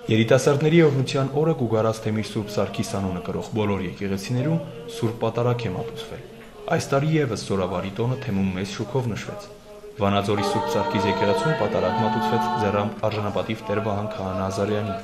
Երիտասարդների օրհնության օրը Գուգարաց Թեմիր Սուրբ Սարգիս անունը կրող բոլոր եկեղեցիներում Սուրբ Պատարագ է մատուցվել։ Այս տարի եւս Զորավարի տոնը թեմում մեծ շուքով նշվեց։ Վանաձորի Սուրբ Սարգիս եկեղեցում պատարագ մատուցվեց ձեռամբ արժանապատիվ Տեր Վահան Քահանա Ազարյանի։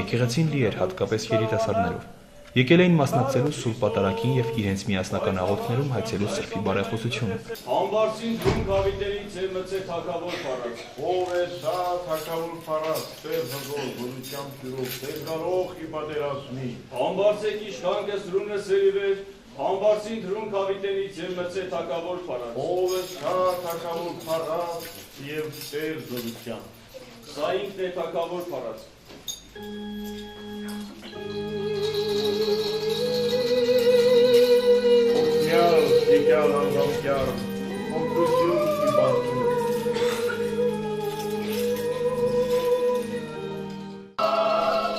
Եկեղեցին լի էր հատկապես երիտասարդներով։ Եկել էին մասնակցելու Սուրբ Պատարագին եւ իրենց միասնական աղոթքներում հայցելու սրբի բարեխոսությունը։ Համբարձին դում գավիտերից է մցե թակավոր փառած։ Ով է սա թակավոր փառած, Տեր հզոր, գոհությամբ ծյուրով, Տեր գարող ի պատերազմի։ Համբարձեք իշխան կսրունը սերիվեր, համբարձին դրում գավիտերից է մցե թակավոր փառած։ Ով է սա թակավոր փառած եւ Տեր գոհությամբ։ Սա ինքն է թակավոր փառած։ Եկյալ անվամկյալ, օգրություն ի բարձուն։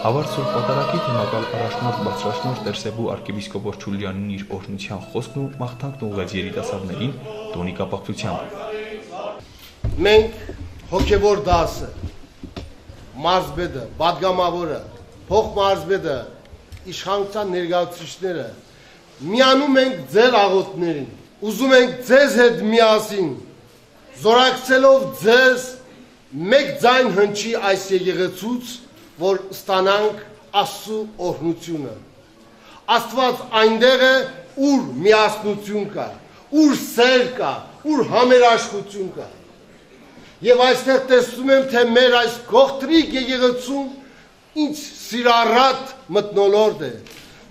Հավարտ Սուրբ Պատարագի թեմակալ առաջնորդ բարձրաշնորհ Տեր Սեբու arczepiskopos Չուլյանին իր օրհնության խոսքն ու մաղթանքն ուղղեց երիտասարդներին տոնի կապակցությամբ։ Մենք հոգևոր դասը, մարզբեդը, պատգամավորը, փոխմարզբեդը, իշխանության ներկայացուցիչները միանում ենք ձեր աղոթքներին, ուզում ենք ձեզ հետ միասին, զորակցելով ձեզ մեկ ձայն հնչի այս եկեղեցուց, որ ստանանք Աստծո օրհնությունը։ Աստված այնտեղ է, ուր միասնություն կա, ուր սեր կա, ուր համերաշխություն կա։ Եվ այստեղ տեսնում եմ, թե մեր այս գողտրիկ եկեղեցում ինչ սիրառատ մթնոլորտ է։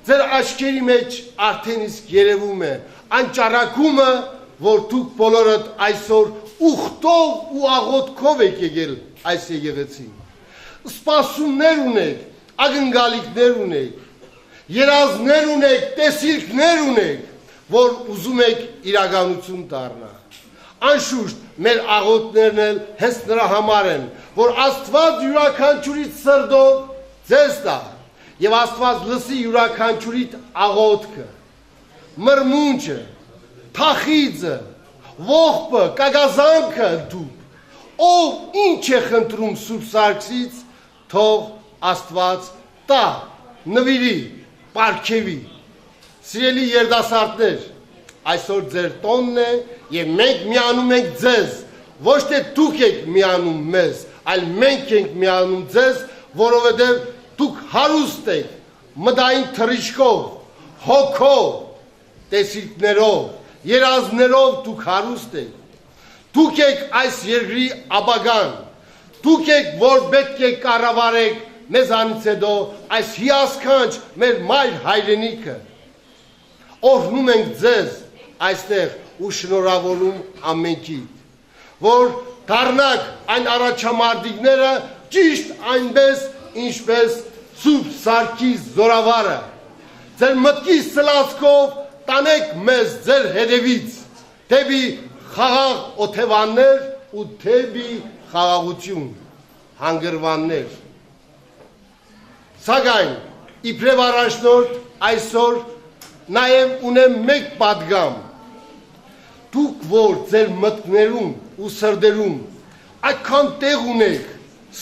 Ձեր աչքերի մեջ արդեն իսկ երևում է այն ճառագումը, որ դուք բոլորդ այսօր ուխտով ու աղոթքով եք եկել այս եկեղեցին։ Սպասումներ ունեք, ակնկալիքներ ունեք, երազներ ունեք, տեսիլքներ ունեք, որ ուզում եք իրականություն դառնա։ Անշուշտ մեր աղոթքներն էլ հենց նրա համար են, որ Աստված յուրաքանչյուրի սրտով ձեզ տա եւ Աստված լսի յուրաքանչյուրի աղոթքը, մրմունջը, թախիծը, ողբը, կագազանքը դուք, ով ինչ է խնդրում Սուրբ Սարգսից, թող Աստված տա, նվիրի, պարգևի։ Սիրելի երիտասարդներ, այսօր ձեր տոնն է եւ մենք միանում ենք ձեզ, ոչ թե դուք եք միանում մեզ, այլ մենք ենք միանում ձեզ, որովհետեւ դուք հարուստ եք մտային թռիչքով, հոգով, տեսիլքներով, երազներով դուք հարուստ եք։ Դուք եք այս երկրի ապագան, դուք եք, որ պետք է կառավարեք մեզանից հետո այս հիասքանչ մեր մայր հայրենիքը։ Օրհնում ենք ձեզ այստեղ ու շնորհավորում ամենքիդ, որ դառնաք այն առաջամարտիկները ճիշտ այնպես, ինչպես Սուրբ Սարգիս Զորավարը։ Ձեր մտքի սլացքով տանեք մեզ ձեր հետևից, դեպի խաղաղ օթևաններ ու դեպի խաղաղություն, հանգրվաններ։ Սակայն իբրև առաջնորդ այսօր նաև ունեմ մեկ պատգամ։ Դուք որ ձեր մտքներում ու սրտերում այդքան տեղ ունեք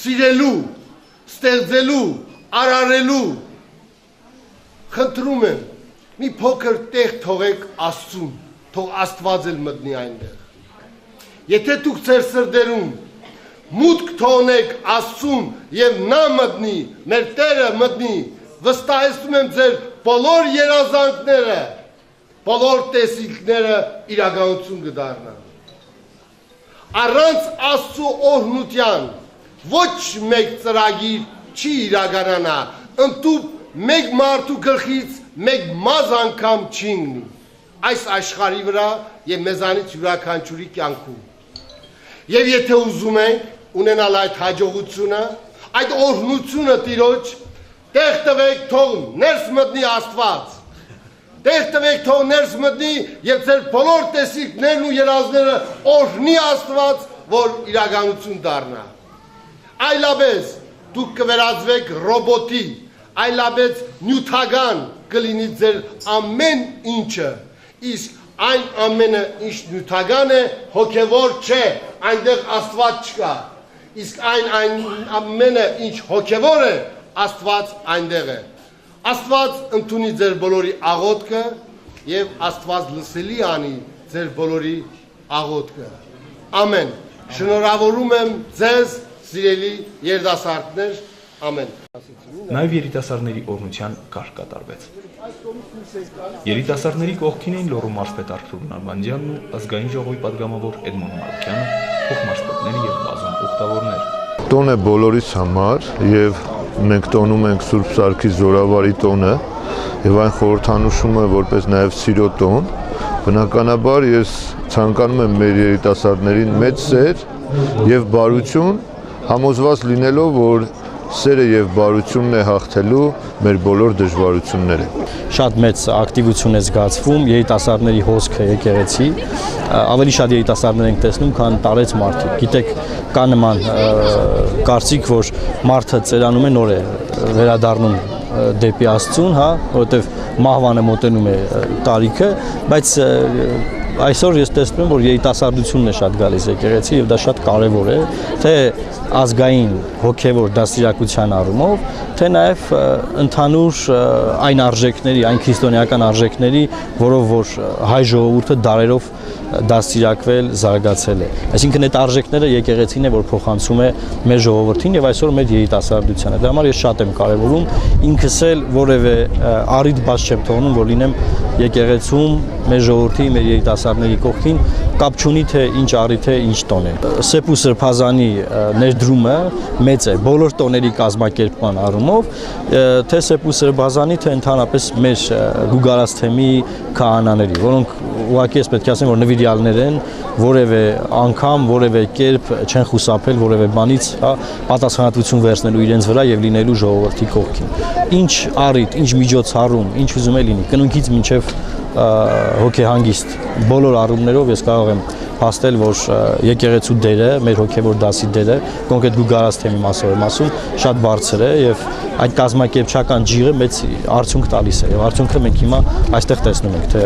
սիրելու, ստեղծելու, արարելու, խնդրում եմ մի փոքր տեղ թողեք Աստծուն, թող Աստված էլ մտնի այնտեղ։ Եթե դուք ձեր սրտերում մուտք թողնեք Աստծուն եւ նա մտնի, մեր Տերը մտնի, վստահեցնում եմ ձեր բոլոր երազանքները, բոլոր տեսիլքները իրականություն կդառնան։ Առանց Աստծո օրհնության ոչ մեկ ծրագիր չի իրականանա, ընդդուպ մեկ մարդու գլխից մեկ մազ անգամ չի ընկնի այս աշխարհի վրա եւ մեզանից յուրաքանչյուրի կյանքում։ Եվ եթե ուզում ենք ունենալ այդ հաջողությունը, այդ օրհնությունը Տիրոջ, տեղ տվեք թող ներս մտնի Աստված, տեղ տվեք թող ներս մտնի եւ ձեր բոլոր տեսիլքներն ու երազները օրհնի Աստված, որ իրականություն դառնա։ Այլապես դուք կվերածվեք ռոբոտի, այլապես նյութական կլինի ձեր ամեն ինչը, իսկ այն ամենը ինչ նյութական է, հոգևոր չէ, այնտեղ Աստված չկա, իսկ այն ամենը ինչ հոգևոր է, Աստված այնտեղ է։ Աստված ընդունի ձեր բոլորի աղոթքը եւ Աստված լսելի անի ձեր բոլորի աղոթքը։ Ամեն։ Շնորհավորում եմ ձեզ, սիրելի երիտասարդներ, ամեն։ Նաև երիտասարդների օրհնության կարգ կատարվեց։ Երիտասարդների կողքին էին Լոռու մարզպետ Արթուր Նալբանդյանն ու ազգային ժողովի падգամավոր Էդմոն Մարուկյանը, փոխմարզպետները եւ բազում ուխտավորներ։ Տոն է բոլորիս համար եւ մենք տոնում ենք Սուրբ Սարգիս Զորավարի տոնը եւ այն խորհրդանշում է որպես նաեւ սիրո տոն։ Բնականաբար ես ցանկանում եմ մեր երիտասարդներին մեծ սեր եւ բարություն, համոզված լինելով, որ սերը եւ բարությունն է հաղթելու մեր բոլոր դժվարությունները։ Շատ մեծ ակտիվություն է զգացվում, երիտասարդների հոսքը եկեղեցի, ավելի շատ երիտասարդներ ենք տեսնում, քան տարեց մարդիկ։ Գիտեք, կա նման կարծիք, որ մարդը ծերանում է, նոր է վերադառնում դեպի Աստծուն, հա, որովհետեւ մահվանը մոտենում է տարիքը, բայց այսօր ես տեսնում եմ, որ երիտասարդությունն է շատ գալիս եկեղեցի եւ դա շատ կարեւոր է, թե ազգային հոգեվոր դաստիարակության առումով, թե նաև ընդհանուր այն արժեքների, այն քրիստոնեական արժեքների, որով որ հայ ժողովուրդը դարերով դաստիարակվել, զարգացել է։ Այսինքն այդ արժեքները եկեղեցին է, որ փոխանցում է մեր ժողովրդին եւ այսօր մեր երիտասարդությանը։ Դրա համար ես շատ եմ կարևորում, ինքս էլ որևէ առիթ բաց չեմ թողնում, որ լինեմ եկեղեցում մեր ժողովրդի, մեր երիտասարդների կողքին, կապ չունի թե ինչ առիթ է, ինչ տոն է։ Սեփ ու սրբազանի ներդրումը մեծ է բոլոր տոների կազմակերպման առումով, թե սեփ ու սրբազանի, թե ընդհանրապես մեր գուգարած թեմի քահանաների, որոնք ուղղակի ես պետք է ասեմ, որ նվիրյալներ են, որևէ անգամ, որևէ կերպ չեն խուսափել որևէ բանից, հա, պատասխանատվություն վերցնելու իրենց վրա եւ լինելու ժողովրդի կողքին։ Ինչ առիթ, ինչ միջոցառում, ինչ ուզում է լինի, կնունքից մինչեւ հոգեհանգիստ բոլոր առումներով ես կարող եմ փաստել, որ եկեղեցու դերը, մեր հոգևոր դասի դերը, կոնկրետ գուգարած թեմի մասով եմ ասում, շատ բարձր է եւ այդ կազմակերպչական ջիղը մեծ արդյունք տալիս է եւ արդյունքը մենք հիմա այստեղ տեսնում ենք, թե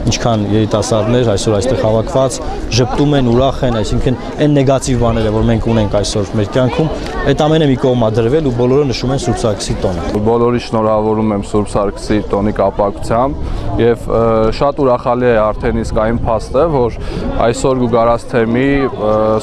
ինչքան երիտասարդներ այսօր այստեղ հավաքված ժպտում են, ուրախ են, այսինքն այն նեգատիվ բաները, որ մենք ունենք այսօր մեր կյանքում, այդ ամենը մի կողմ դրվել ու բոլորը նշում են Սուրբ Սարգսի տոնը։ Բոլորի շնորհավորում եմ Սուրբ Սարգսի տոնի կապակցությամբ եւ շատ ուրախալի է արդեն իսկ այն փաստը, որ այսօր գուգարած թեմի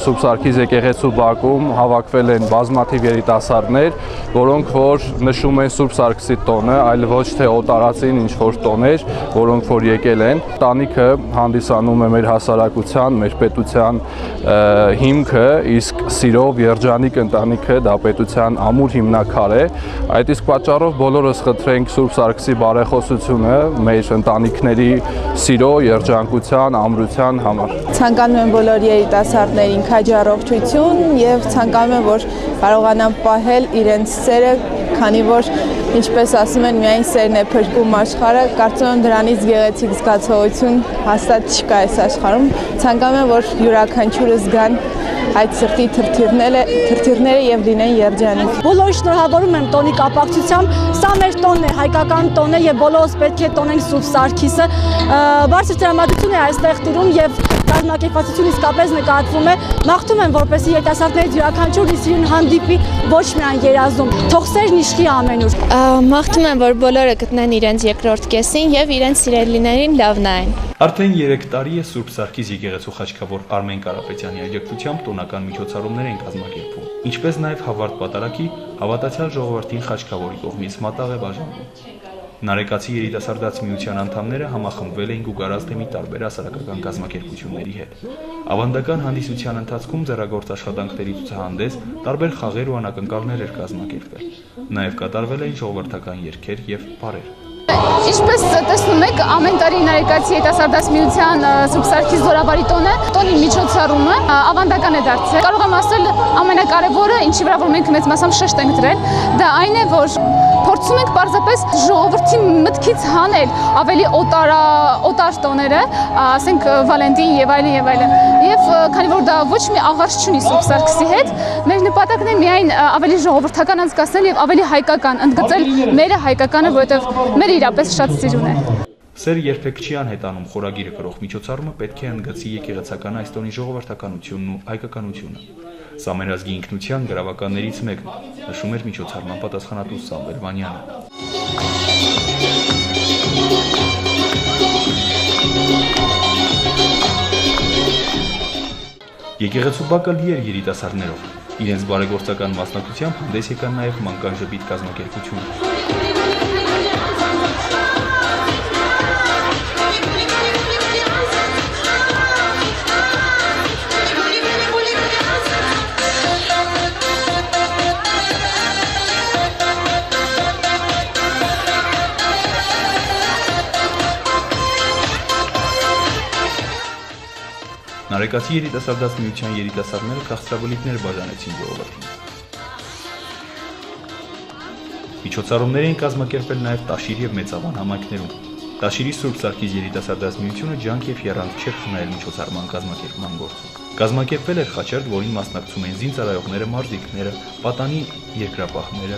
Սուրբ Սարգիս եկեղեցու բակում հավաքվել են բազմաթիվ երիտասարդներ, որոնք որ նշում են Սուրբ Սարգսի տոնը, այլ ոչ թե օտարածին ինչ որ տոներ, որոնք որ եկել են։ Տանիքը հանդիսանում է մեր հասարակության, մեր պետության հիմքը, իսկ սիրով երջանիկ ընտանիքը դա պետության ամուր հիմնաքար է։ Այդ իսկ պատճառով բոլորս խնդրենք Սուրբ Սարգսի բարեխոսությունը մեր ընտանիքների սիրո, երջանկության, ամրության համար։ Ցանկանում եմ բոլոր երիտասարդներին քաջ առողջություն եւ ցանկանում եմ, որ կարողանան պահել իրենց սերը, քանի որ ինչպես ասում են, միայն սերն է փրկում աշխարհը, կարծում եմ դրանից գեղեցիկ զգացողություն հաստատ չկա այս աշխարհում։ Ցանկանում եմ, որ յուրաքանչյուրը զգան այդ սրտի թրթիռները եւ լինեն երջանիկ։ Բոլորի շնորհավորում եմ տոնի կապակցությամբ, սա մեր տոնն է, հայկական տոն է եւ բոլորս պետք է տոնենք Սուրբ Սարգիսը։ Բարձր տրամադրություն է այստեղ տիրում եւ կազմակերպվածությունը իսկապես նկատվում է։ Մաղթում եմ, որպեսզի երիտասարդներից յուրաքանչյուրն իր սիրուն հանդիպի ոչ միայն երազում, թող սերն իշխի ամենուր։ Մաղթում եմ, որ բոլորը գտնեն իրենց երկրորդ կեսին եւ իրենց սիրելիներին լավ նայեն։ Արդեն 3 տարի է Սուրբ Սարգիս եկեղեցու խաչքավոր Արմեն Կարապետյանի աջակցությամբ տոնական միջոցառումներ են կազմակերպվում, ինչպես նաև Հավարտ Պատարագի հավատացյալ ժողովրդին խաչքավորի կողմից մատաղ է բաժանվում։ Նարեկացի երիտասարդաց միության անդամները համախմբվել էին գուգարած թեմի տարբեր հասարակական կազմակերպությունների հետ։ Ավանդական հանդիսության ընթացքում ձեռագործ աշխատանքների ցուցահանդես, տարբեր խաղեր ու անակնկալներ էր կազմակերպվել։ Նաև կատարվել էին ժողովրդական երգեր եւ պարեր։ Ինչպես տեսնում եք, ամեն տարի Նարեկացի երիտասարդաց միության Սուրբ Սարգիս Զորավարի տոնի միջոցառումը ավանդական է դարձել։ Կարող եմ ասել, ամենակարևորը, ինչի վրա որ մենք մեծ մասամբ շեշտ ենք դրել, դա այն է, որ փորձում ենք պարզապես ժողովրդի մտքից հանել ավելի օտար տոները, ասենք Վալենտին եւ այլն եւ այլն։ Եվ քանի որ դա ոչ մի աղարժ չունի Սուրբ Սարգսի հետ, մեր նպատակն է միայն ավելի ժողովրդական անցկացնել եւ ավելի հայկական ընդգծել մեր հայկականը, որովհետեւ մեր իրապես շատ սիրուն է։ Սեր երբեք չի անհետանում խորագիրը կրող միջոցառումը պետք է ընդգծի եկեղեցական այս տոնի ժողովրդականությունն ու հայկականությունը։ Սա մեր ազգի ինքնության գրավականներից մեկն է, նշում էր միջոցառման պատասխանատու Սամվել Վանյանը։ Եկեղեցու բակը լի էր երիտասարդներով։ Իրենց բարեգործական մասնակցությամբ հանդես եկան նաև մանկան ժպիտ կազմակերպությունը։ Նարեկացի երիտասարդաց միության երիտասարդները քաղցրաբլիթներ բաժանեցին ժողովրդին։ Միջոցառումներ էին կազմակերպել նաև Տաշիր և Մեծավան համայնքներում։ Տաշիրի Սուրբ Սարգիս երիտասարդաց միությունը ջանք և եռանց չէր խնայել միջոցառման կազմակերպման գործում։ Կազմակերպվել էր խաչարդ, որին մասնակցում էին զինծառայողները, մարզիկները, պատանի երկրապահները։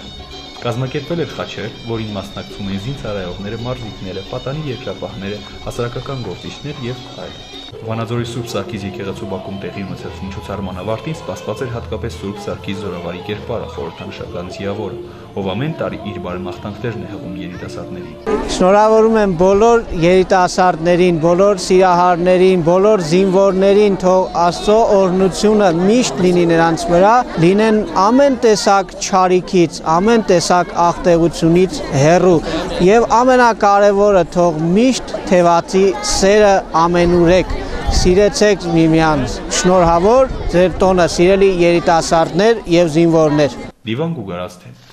Կազմակերպվել էր խաչարդ, որին մասնակցում էին զինծառայողները, մարզիկները, պատանի երկրապահները, հասարակական գործիչներ և այլն։ Վանաձորի Սուրբ Սարգիս եկեղեցու բակում տեղի ունեցած միջոցառման ավարտին սպասված էր հատկապես Սուրբ Սարգիս Զորավարի կերպարը, խորհրդանշական ձիավորը, ով ամեն տարի իր բարեմաղթանքներն է հղում երիտասարդներին։ Շնորհավորում եմ բոլոր երիտասարդներին, բոլոր սիրահարներին, բոլոր զինվորներին, թող Աստծո օրհնությունը միշտ լինի նրանց վրա, լինեն ամեն տեսակ չարիքից, ամեն տեսակ աղտեղությունից հեռու եւ ամենակարևորը թող միշտ թևածի սերը ամենուրեք, սիրեցեք միմյանց, շնորհավոր ձեր տոնը, սիրելի երիտասարդներ եւ զինվորներ։ Լիվան Գուգարասթեն